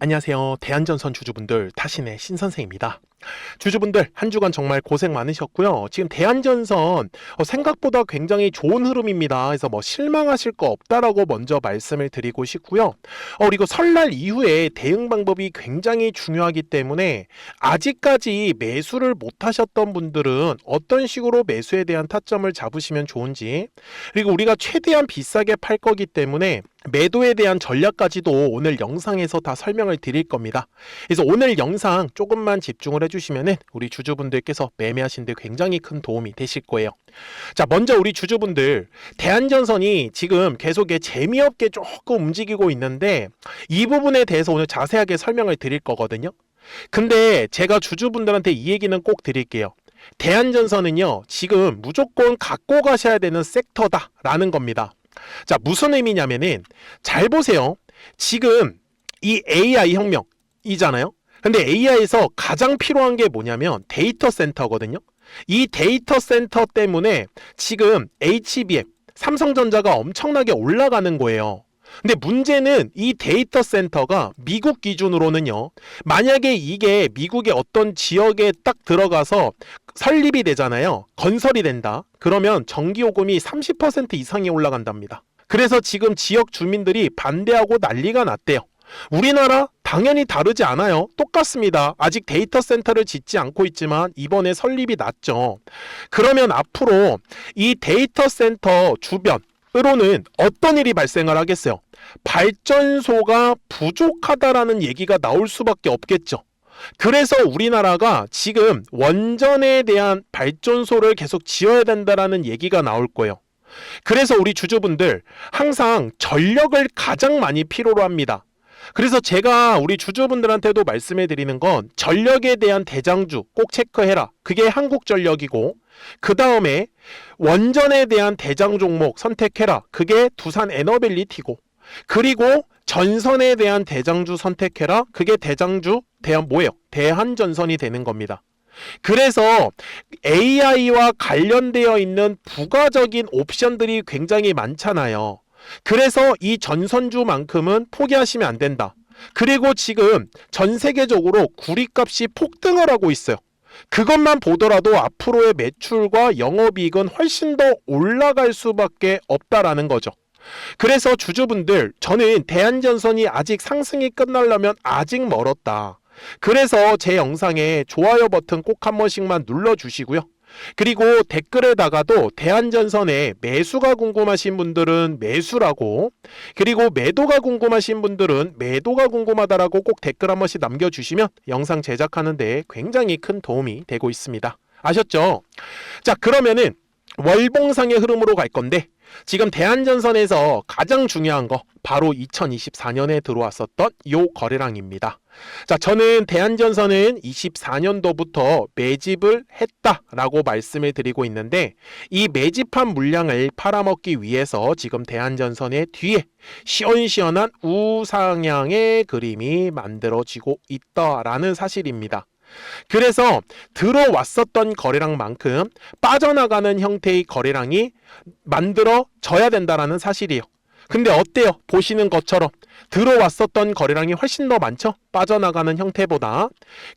안녕하세요. 대한전선 주주분들, 타신의 신선생입니다. 주주분들 한 주간 정말 고생 많으셨고요. 지금 대한전선 생각보다 굉장히 좋은 흐름입니다. 그래서 실망하실 거 없다라고 먼저 말씀을 드리고 싶고요. 그리고 설날 이후에 대응 방법이 굉장히 중요하기 때문에 아직까지 매수를 못 하셨던 분들은 어떤 식으로 매수에 대한 타점을 잡으시면 좋은지, 그리고 우리가 최대한 비싸게 팔 거기 때문에 매도에 대한 전략까지도 오늘 영상에서 다 설명을 드릴 겁니다. 그래서 오늘 영상 조금만 집중을 해주시면 우리 주주분들께서 매매하신 데 굉장히 큰 도움이 되실 거예요. 자, 먼저 우리 주주분들, 대한전선이 지금 계속 재미없게 조금 움직이고 있는데 이 부분에 대해서 오늘 자세하게 설명을 드릴 거거든요. 근데 제가 주주분들한테 이 얘기는 꼭 드릴게요. 대한전선은요, 지금 무조건 갖고 가셔야 되는 섹터다라는 겁니다. 자, 무슨 의미냐면은 잘 보세요. 지금 이 AI 혁명이잖아요. 근데 AI에서 가장 필요한 게 뭐냐면 데이터 센터거든요. 이 데이터 센터 때문에 지금 HBM, 삼성전자가 엄청나게 올라가는 거예요. 근데 문제는 이 데이터 센터가 미국 기준으로는요, 만약에 이게 미국의 어떤 지역에 딱 들어가서 설립이 되잖아요. 건설이 된다. 그러면 전기요금이 30% 이상이 올라간답니다. 그래서 지금 지역 주민들이 반대하고 난리가 났대요. 우리나라 당연히 다르지 않아요. 똑같습니다. 아직 데이터 센터를 짓지 않고 있지만 이번에 설립이 났죠. 그러면 앞으로 이 데이터 센터 주변으로는 어떤 일이 발생을 하겠어요? 발전소가 부족하다라는 얘기가 나올 수밖에 없겠죠. 그래서 우리나라가 지금 원전에 대한 발전소를 계속 지어야 된다라는 얘기가 나올 거예요. 그래서 우리 주주분들 항상 전력을 가장 많이 필요로 합니다. 그래서 제가 우리 주주분들한테도 말씀해 드리는 건 전력에 대한 대장주 꼭 체크해라. 그게 한국전력이고, 그 다음에 원전에 대한 대장 종목 선택해라. 그게 두산 에너빌리티고, 그리고 전선에 대한 대장주 선택해라. 그게 대장주 뭐예요? 대한전선이 되는 겁니다. 그래서 AI와 관련되어 있는 부가적인 옵션들이 굉장히 많잖아요. 그래서 이 전선주만큼은 포기하시면 안 된다. 그리고 지금 전 세계적으로 구리값이 폭등을 하고 있어요. 그것만 보더라도 앞으로의 매출과 영업이익은 훨씬 더 올라갈 수밖에 없다라는 거죠. 그래서 주주분들, 저는 대한전선이 아직 상승이 끝나려면 아직 멀었다. 그래서 제 영상에 좋아요 버튼 꼭 한 번씩만 눌러주시고요. 그리고 댓글에다가도 대한전선에 매수가 궁금하신 분들은 매수라고, 그리고 매도가 궁금하신 분들은 매도가 궁금하다라고 꼭 댓글 한 번씩 남겨주시면 영상 제작하는 데 굉장히 큰 도움이 되고 있습니다. 아셨죠? 자, 그러면은 월봉상의 흐름으로 갈 건데, 지금 대한전선에서 가장 중요한 거 바로 2024년에 들어왔었던 요 거래량입니다. 자, 저는 대한전선은 24년도부터 매집을 했다라고 말씀을 드리고 있는데, 이 매집한 물량을 팔아먹기 위해서 지금 대한전선의 뒤에 시원시원한 우상향의 그림이 만들어지고 있다라는 사실입니다. 그래서 들어왔었던 거래량만큼 빠져나가는 형태의 거래량이 만들어져야 된다라는 사실이에요. 근데 어때요? 보시는 것처럼 들어왔었던 거래량이 훨씬 더 많죠? 빠져나가는 형태보다.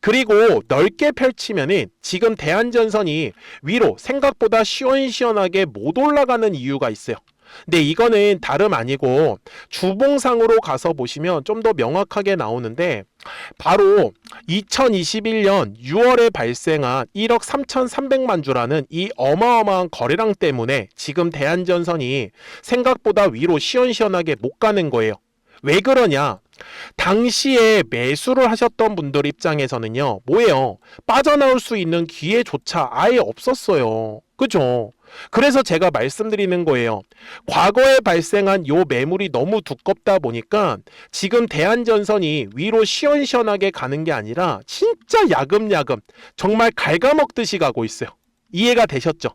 그리고 넓게 펼치면은 지금 대한전선이 위로 생각보다 시원시원하게 못 올라가는 이유가 있어요. 근데 이거는 다름 아니고 주봉상으로 가서 보시면 좀 더 명확하게 나오는데, 바로 2021년 6월에 발생한 1억 3,300만 주라는 이 어마어마한 거래량 때문에 지금 대한전선이 생각보다 위로 시원시원하게 못 가는 거예요. 왜 그러냐? 당시에 매수를 하셨던 분들 입장에서는요, 뭐예요? 빠져나올 수 있는 기회조차 아예 없었어요. 그죠? 그래서 제가 말씀드리는 거예요. 과거에 발생한 요 매물이 너무 두껍다 보니까 지금 대한전선이 위로 시원시원하게 가는 게 아니라 진짜 야금야금 정말 갉아먹듯이 가고 있어요. 이해가 되셨죠?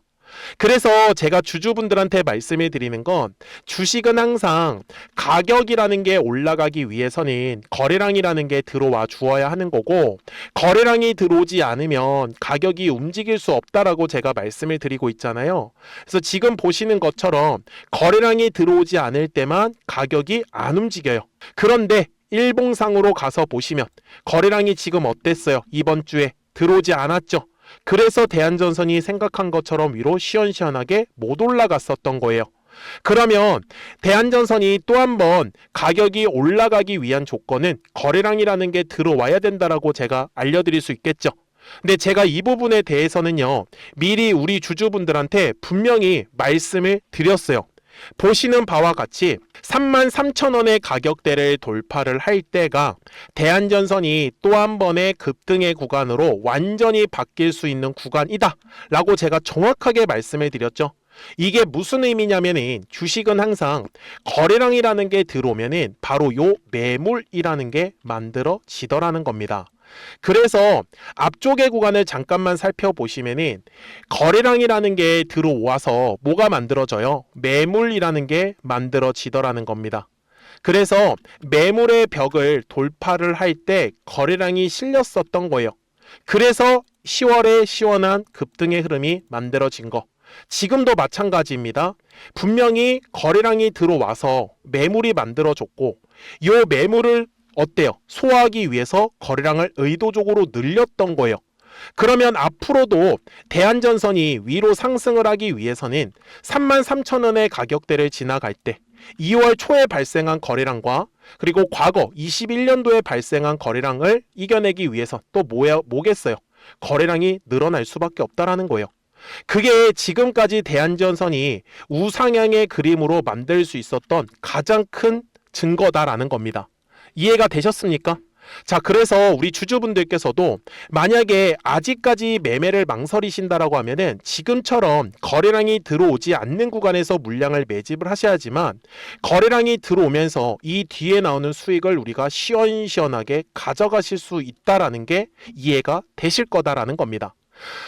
그래서 제가 주주분들한테 말씀해 드리는 건, 주식은 항상 가격이라는 게 올라가기 위해서는 거래량이라는 게 들어와 주어야 하는 거고, 거래량이 들어오지 않으면 가격이 움직일 수 없다라고 제가 말씀을 드리고 있잖아요. 그래서 지금 보시는 것처럼 거래량이 들어오지 않을 때만 가격이 안 움직여요. 그런데 일봉상으로 가서 보시면 거래량이 지금 어땠어요? 이번 주에 들어오지 않았죠? 그래서 대한전선이 생각한 것처럼 위로 시원시원하게 못 올라갔었던 거예요. 그러면 대한전선이 또 한 번 가격이 올라가기 위한 조건은 거래량이라는 게 들어와야 된다라고 제가 알려드릴 수 있겠죠. 근데 제가 이 부분에 대해서는요, 미리 우리 주주분들한테 분명히 말씀을 드렸어요. 보시는 바와 같이 33,000원의 가격대를 돌파를 할 때가 대한전선이 또 한 번의 급등의 구간으로 완전히 바뀔 수 있는 구간이다 라고 제가 정확하게 말씀을 드렸죠. 이게 무슨 의미냐면은 주식은 항상 거래량이라는 게 들어오면은 바로 요 매물이라는 게 만들어지더라는 겁니다. 그래서 앞쪽의 구간을 잠깐만 살펴보시면은 거래량이라는 게 들어와서 뭐가 만들어져요? 매물이라는 게 만들어지더라는 겁니다. 그래서 매물의 벽을 돌파를 할 때 거래량이 실렸었던 거예요. 그래서 10월에 시원한 급등의 흐름이 만들어진 거. 지금도 마찬가지입니다. 분명히 거래량이 들어와서 매물이 만들어졌고 이 매물을 어때요? 소화하기 위해서 거래량을 의도적으로 늘렸던 거예요. 그러면 앞으로도 대한전선이 위로 상승을 하기 위해서는 33,000원의 가격대를 지나갈 때 2월 초에 발생한 거래량과 그리고 과거 21년도에 발생한 거래량을 이겨내기 위해서 또 뭐겠어요? 거래량이 늘어날 수밖에 없다라는 거예요. 그게 지금까지 대한전선이 우상향의 그림으로 만들 수 있었던 가장 큰 증거다라는 겁니다. 이해가 되셨습니까? 자, 그래서 우리 주주분들께서도 만약에 아직까지 매매를 망설이신다라고 하면은 지금처럼 거래량이 들어오지 않는 구간에서 물량을 매집을 하셔야지만 거래량이 들어오면서 이 뒤에 나오는 수익을 우리가 시원시원하게 가져가실 수 있다라는 게 이해가 되실 거다라는 겁니다.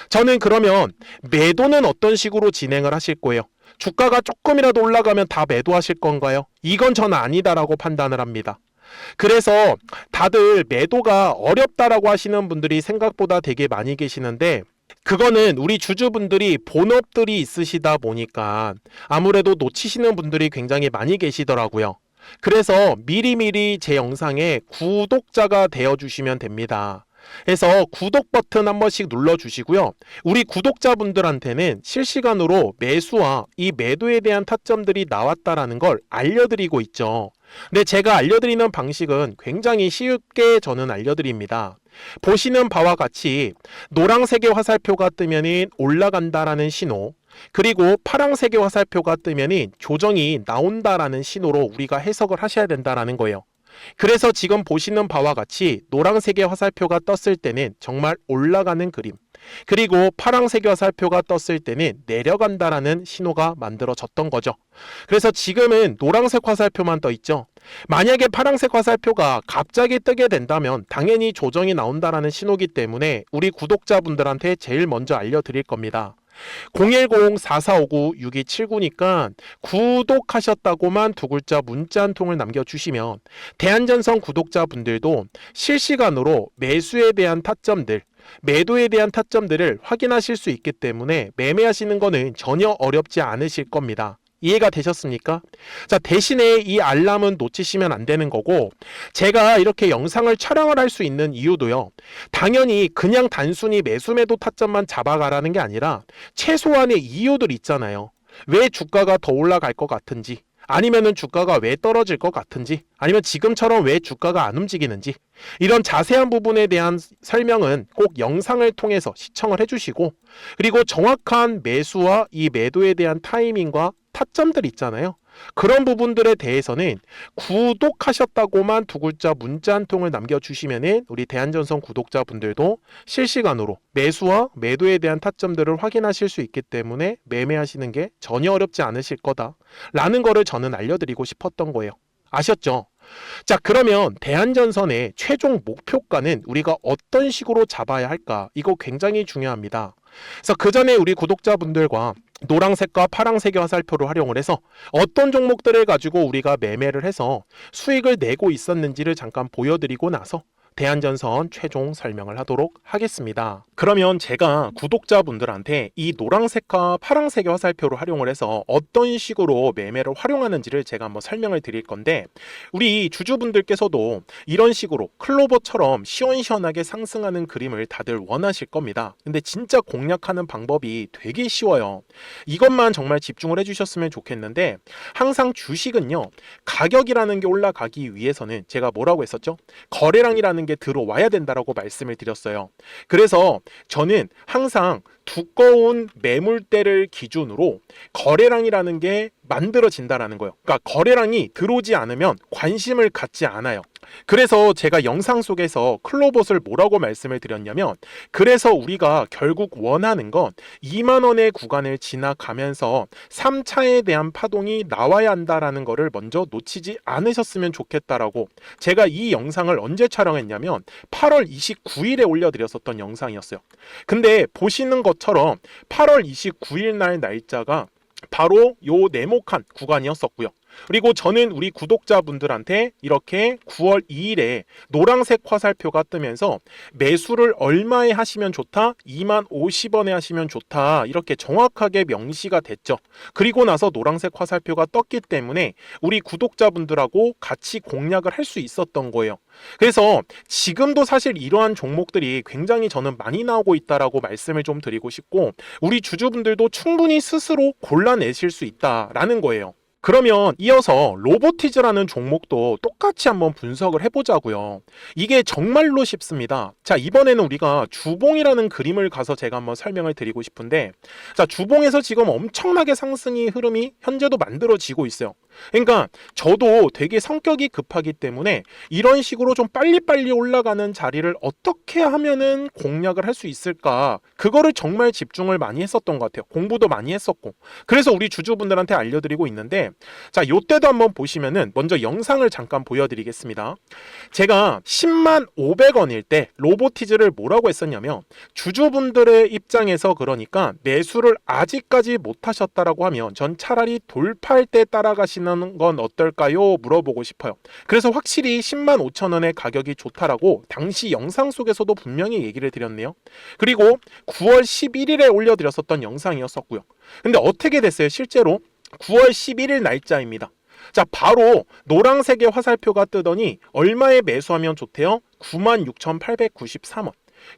저는 그러면 매도는 어떤 식으로 진행을 하실 거예요? 주가가 조금이라도 올라가면 다 매도하실 건가요? 이건 저는 아니다라고 판단을 합니다. 그래서 다들 매도가 어렵다라고 하시는 분들이 생각보다 되게 많이 계시는데 그거는 우리 주주분들이 본업들이 있으시다 보니까 아무래도 놓치시는 분들이 굉장히 많이 계시더라고요. 그래서 미리미리 제 영상에 구독자가 되어주시면 됩니다. 그래서 구독 버튼 한 번씩 눌러주시고요. 우리 구독자분들한테는 실시간으로 매수와 이 매도에 대한 타점들이 나왔다라는 걸 알려드리고 있죠. 근데 제가 알려드리는 방식은 굉장히 쉽게 저는 알려드립니다. 보시는 바와 같이 노란색의 화살표가 뜨면 올라간다라는 신호, 그리고 파란색의 화살표가 뜨면 조정이 나온다라는 신호로 우리가 해석을 하셔야 된다라는 거예요. 그래서 지금 보시는 바와 같이 노란색의 화살표가 떴을 때는 정말 올라가는 그림, 그리고 파란색의 화살표가 떴을 때는 내려간다라는 신호가 만들어졌던 거죠. 그래서 지금은 노란색 화살표만 떠 있죠. 만약에 파란색 화살표가 갑자기 뜨게 된다면 당연히 조정이 나온다라는 신호기 때문에 우리 구독자분들한테 제일 먼저 알려드릴 겁니다. 010-4459-6279니까 구독하셨다고만 두 글자 문자 한 통을 남겨주시면 대한전선 구독자분들도 실시간으로 매수에 대한 타점들, 매도에 대한 타점들을 확인하실 수 있기 때문에 매매하시는 거는 전혀 어렵지 않으실 겁니다. 이해가 되셨습니까? 자, 대신에 이 알람은 놓치시면 안 되는 거고, 제가 이렇게 영상을 촬영을 할 수 있는 이유도요, 당연히 그냥 단순히 매수 매도 타점만 잡아가라는 게 아니라 최소한의 이유들 있잖아요. 왜 주가가 더 올라갈 것 같은지, 아니면은 주가가 왜 떨어질 것 같은지, 아니면 지금처럼 왜 주가가 안 움직이는지, 이런 자세한 부분에 대한 설명은 꼭 영상을 통해서 시청을 해주시고, 그리고 정확한 매수와 이 매도에 대한 타이밍과 타점들 있잖아요. 그런 부분들에 대해서는 구독하셨다고만 두 글자 문자 한 통을 남겨주시면은 우리 대한전선 구독자분들도 실시간으로 매수와 매도에 대한 타점들을 확인하실 수 있기 때문에 매매하시는 게 전혀 어렵지 않으실 거다라는 거를 저는 알려드리고 싶었던 거예요. 아셨죠? 자, 그러면 대한전선의 최종 목표가는 우리가 어떤 식으로 잡아야 할까? 이거 굉장히 중요합니다. 그래서 그 전에 우리 구독자분들과 노란색과 파란색의 화살표를 활용을 해서 어떤 종목들을 가지고 우리가 매매를 해서 수익을 내고 있었는지를 잠깐 보여드리고 나서 대한전선 최종 설명을 하도록 하겠습니다. 그러면 제가 구독자분들한테 이 노란색과 파란색의 화살표를 활용을 해서 어떤 식으로 매매를 활용하는지를 제가 한번 설명을 드릴 건데, 우리 주주분들께서도 이런 식으로 클로버처럼 시원시원하게 상승하는 그림을 다들 원하실 겁니다. 근데 진짜 공략하는 방법이 되게 쉬워요. 이것만 정말 집중을 해주셨으면 좋겠는데, 항상 주식은요, 가격이라는 게 올라가기 위해서는 제가 뭐라고 했었죠? 거래량이라는 게 들어와야 된다라고 말씀을 드렸어요. 그래서 저는 항상 두꺼운 매물대를 기준으로 거래량이라는 게 만들어진다라는 거예요. 그러니까 거래량이 들어오지 않으면 관심을 갖지 않아요. 그래서 제가 영상 속에서 클로봇을 뭐라고 말씀을 드렸냐면, 그래서 우리가 결국 원하는 건 2만 원의 구간을 지나가면서 3차에 대한 파동이 나와야 한다라는 거를 먼저 놓치지 않으셨으면 좋겠다라고, 제가 이 영상을 언제 촬영했냐면 8월 29일에 올려드렸었던 영상이었어요. 근데 보시는 것처럼 8월 29일 날 날짜가 바로 요 네모칸 구간이었었고요. 그리고 저는 우리 구독자분들한테 이렇게 9월 2일에 노란색 화살표가 뜨면서 매수를 얼마에 하시면 좋다? 2만 50원에 하시면 좋다. 이렇게 정확하게 명시가 됐죠. 그리고 나서 노란색 화살표가 떴기 때문에 우리 구독자분들하고 같이 공략을 할 수 있었던 거예요. 그래서 지금도 사실 이러한 종목들이 굉장히 저는 많이 나오고 있다라고 말씀을 좀 드리고 싶고, 우리 주주분들도 충분히 스스로 골라내실 수 있다라는 거예요. 그러면 이어서 로보티즈라는 종목도 똑같이 한번 분석을 해보자고요. 이게 정말로 쉽습니다. 자, 이번에는 우리가 주봉이라는 그림을 가서 제가 한번 설명을 드리고 싶은데, 자, 주봉에서 지금 엄청나게 상승이 흐름이 현재도 만들어지고 있어요. 그러니까 저도 되게 성격이 급하기 때문에 이런 식으로 좀 빨리빨리 올라가는 자리를 어떻게 하면은 공략을 할 수 있을까, 그거를 정말 집중을 많이 했었던 것 같아요. 공부도 많이 했었고. 그래서 우리 주주분들한테 알려드리고 있는데, 자, 요때도 한번 보시면은 먼저 영상을 잠깐 보여드리겠습니다. 제가 10만 500원일 때 로보티즈를 뭐라고 했었냐면, 주주분들의 입장에서 그러니까 매수를 아직까지 못 하셨다라고 하면 전 차라리 돌파할 때 따라가시는 건 어떨까요? 물어보고 싶어요. 그래서 확실히 10만 5천 원의 가격이 좋다라고 당시 영상 속에서도 분명히 얘기를 드렸네요. 그리고 9월 11일에 올려드렸었던 영상이었었고요. 근데 어떻게 됐어요? 실제로 9월 11일 날짜입니다. 자, 바로 노란색의 화살표가 뜨더니 얼마에 매수하면 좋대요? 96,893원.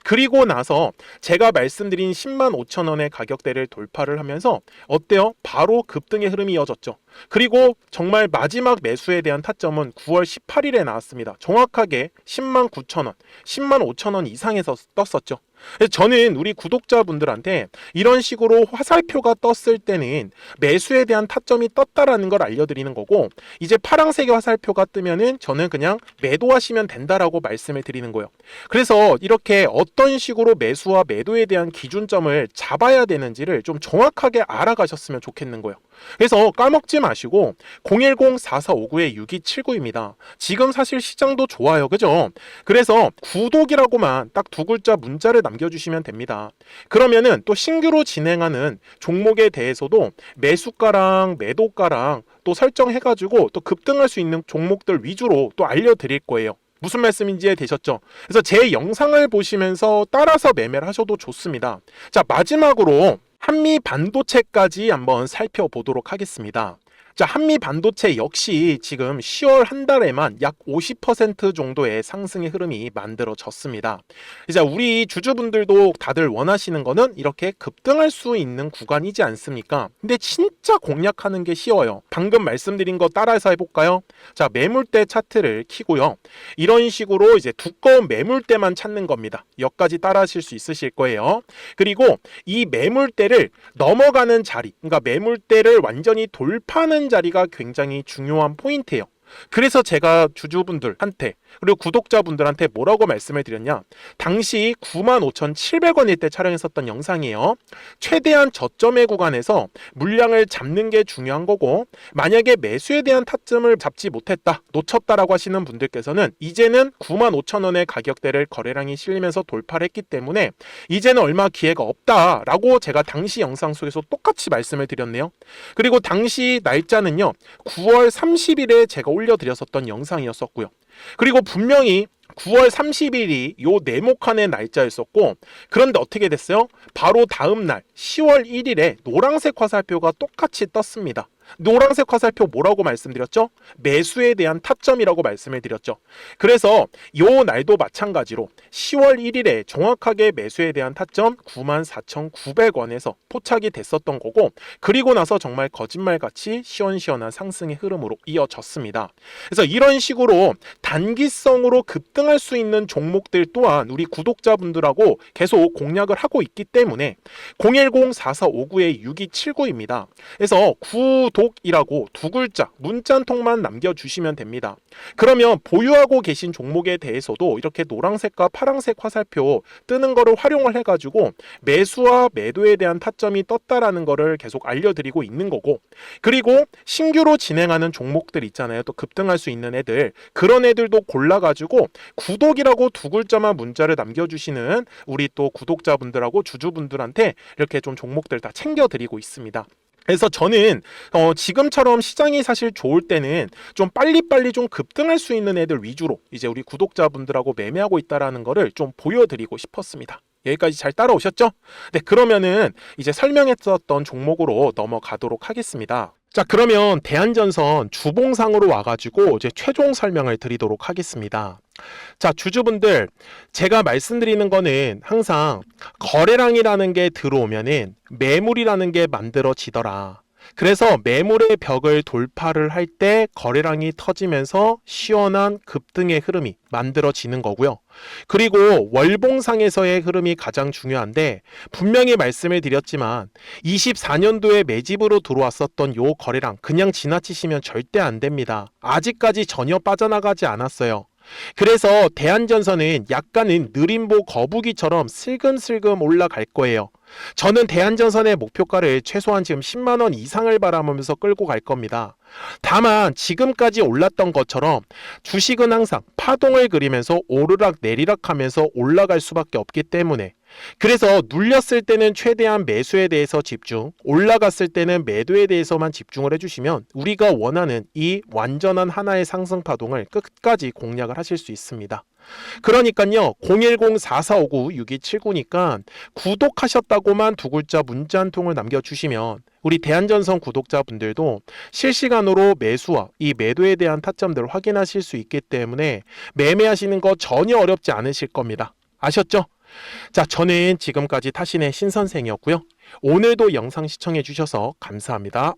그리고 나서 제가 말씀드린 10만 5천 원의 가격대를 돌파를 하면서 어때요? 바로 급등의 흐름이 이어졌죠. 그리고 정말 마지막 매수에 대한 타점은 9월 18일에 나왔습니다. 정확하게 10만 9천 원, 10만 5천 원 이상에서 떴었죠. 그래서 저는 우리 구독자분들한테 이런 식으로 화살표가 떴을 때는 매수에 대한 타점이 떴다라는 걸 알려드리는 거고, 이제 파란색의 화살표가 뜨면은 저는 그냥 매도하시면 된다라고 말씀을 드리는 거예요. 그래서 이렇게 어떤 식으로 매수와 매도에 대한 기준점을 잡아야 되는지를 좀 정확하게 알아가셨으면 좋겠는 거예요. 그래서 까먹지 마시고 010-4459-6279입니다. 지금 사실 시장도 좋아요. 그죠? 그래서 구독이라고만 딱 두 글자 문자를 남겨주시면 됩니다. 그러면은 또 신규로 진행하는 종목에 대해서도 매수가랑 매도가랑 또 설정해가지고 또 급등할 수 있는 종목들 위주로 또 알려드릴 거예요. 무슨 말씀인지 이해되셨죠? 그래서 제 영상을 보시면서 따라서 매매를 하셔도 좋습니다. 자, 마지막으로 한미 반도체까지 한번 살펴보도록 하겠습니다. 자, 한미 반도체 역시 지금 10월 한 달에만 약 50% 정도의 상승의 흐름이 만들어졌습니다. 이제 우리 주주분들도 다들 원하시는 거는 이렇게 급등할 수 있는 구간이지 않습니까? 근데 진짜 공략하는 게 쉬워요. 방금 말씀드린 거 따라서 해볼까요? 자, 매물대 차트를 켜고요. 이런 식으로 이제 두꺼운 매물대만 찾는 겁니다. 여기까지 따라 하실 수 있으실 거예요. 그리고 이 매물대를 넘어가는 자리, 그러니까 매물대를 완전히 돌파하는 자리가 굉장히 중요한 포인트예요. 그래서 제가 주주분들한테 그리고 구독자분들한테 뭐라고 말씀을 드렸냐, 당시 95,700원일 때 촬영했었던 영상이에요. 최대한 저점의 구간에서 물량을 잡는 게 중요한 거고, 만약에 매수에 대한 타점을 잡지 못했다, 놓쳤다라고 하시는 분들께서는 이제는 95,000원의 가격대를 거래량이 실리면서 돌파를 했기 때문에 이제는 얼마 기회가 없다라고 제가 당시 영상 속에서 똑같이 말씀을 드렸네요. 그리고 당시 날짜는요 9월 30일에 제가 올려드렸었던 영상이었었고요. 그리고 분명히 9월 30일이 요 네모칸의 날짜였었고, 그런데 어떻게 됐어요? 바로 다음 날 10월 1일에 노란색 화살표가 똑같이 떴습니다. 노란색 화살표 뭐라고 말씀드렸죠? 매수에 대한 타점이라고 말씀을 드렸죠. 그래서 요 날도 마찬가지로 10월 1일에 정확하게 매수에 대한 타점 94,900원에서 포착이 됐었던 거고, 그리고 나서 정말 거짓말같이 시원시원한 상승의 흐름으로 이어졌습니다. 그래서 이런 식으로 단기성으로 급등할 수 있는 종목들 또한 우리 구독자분들하고 계속 공략을 하고 있기 때문에 010-4459-6279입니다. 그래서 구독이라고 두 글자 문자 한 통만 남겨주시면 됩니다. 그러면 보유하고 계신 종목에 대해서도 이렇게 노란색과 파란색 화살표 뜨는 거를 활용을 해가지고 매수와 매도에 대한 타점이 떴다라는 거를 계속 알려드리고 있는 거고, 그리고 신규로 진행하는 종목들 있잖아요. 또 급등할 수 있는 애들, 그런 애들도 골라가지고 구독이라고 두 글자만 문자를 남겨주시는 우리 또 구독자분들하고 주주분들한테 이렇게 좀 종목들 다 챙겨드리고 있습니다. 그래서 저는 지금처럼 시장이 사실 좋을 때는 좀 빨리빨리 좀 급등할 수 있는 애들 위주로 이제 우리 구독자분들하고 매매하고 있다라는 거를 좀 보여드리고 싶었습니다. 여기까지 잘 따라오셨죠? 네, 그러면은 이제 설명했었던 종목으로 넘어가도록 하겠습니다. 자, 그러면 대한전선 주봉상으로 와가지고 이제 최종 설명을 드리도록 하겠습니다. 자, 주주분들, 제가 말씀드리는 거는 항상 거래량이라는 게 들어오면은 매물이라는 게 만들어지더라. 그래서 매물의 벽을 돌파를 할 때 거래량이 터지면서 시원한 급등의 흐름이 만들어지는 거고요. 그리고 월봉상에서의 흐름이 가장 중요한데, 분명히 말씀을 드렸지만 24년도에 매집으로 들어왔었던 요 거래량 그냥 지나치시면 절대 안 됩니다. 아직까지 전혀 빠져나가지 않았어요. 그래서 대한전선은 약간은 느림보 거북이처럼 슬금슬금 올라갈 거예요. 저는 대한전선의 목표가를 최소한 지금 10만원 이상을 바라보면서 끌고 갈 겁니다. 다만 지금까지 올랐던 것처럼 주식은 항상 파동을 그리면서 오르락 내리락 하면서 올라갈 수밖에 없기 때문에, 그래서 눌렸을 때는 최대한 매수에 대해서 집중, 올라갔을 때는 매도에 대해서만 집중을 해주시면 우리가 원하는 이 완전한 하나의 상승 파동을 끝까지 공략을 하실 수 있습니다. 그러니까요, 010-4459-6279니까 구독하셨다고만 두 글자 문자 한 통을 남겨주시면 우리 대한전선 구독자분들도 실시간으로 매수와 이 매도에 대한 타점들을 확인하실 수 있기 때문에 매매하시는 거 전혀 어렵지 않으실 겁니다. 아셨죠? 자, 저는 지금까지 타신의 신선생이었고요. 오늘도 영상 시청해 주셔서 감사합니다.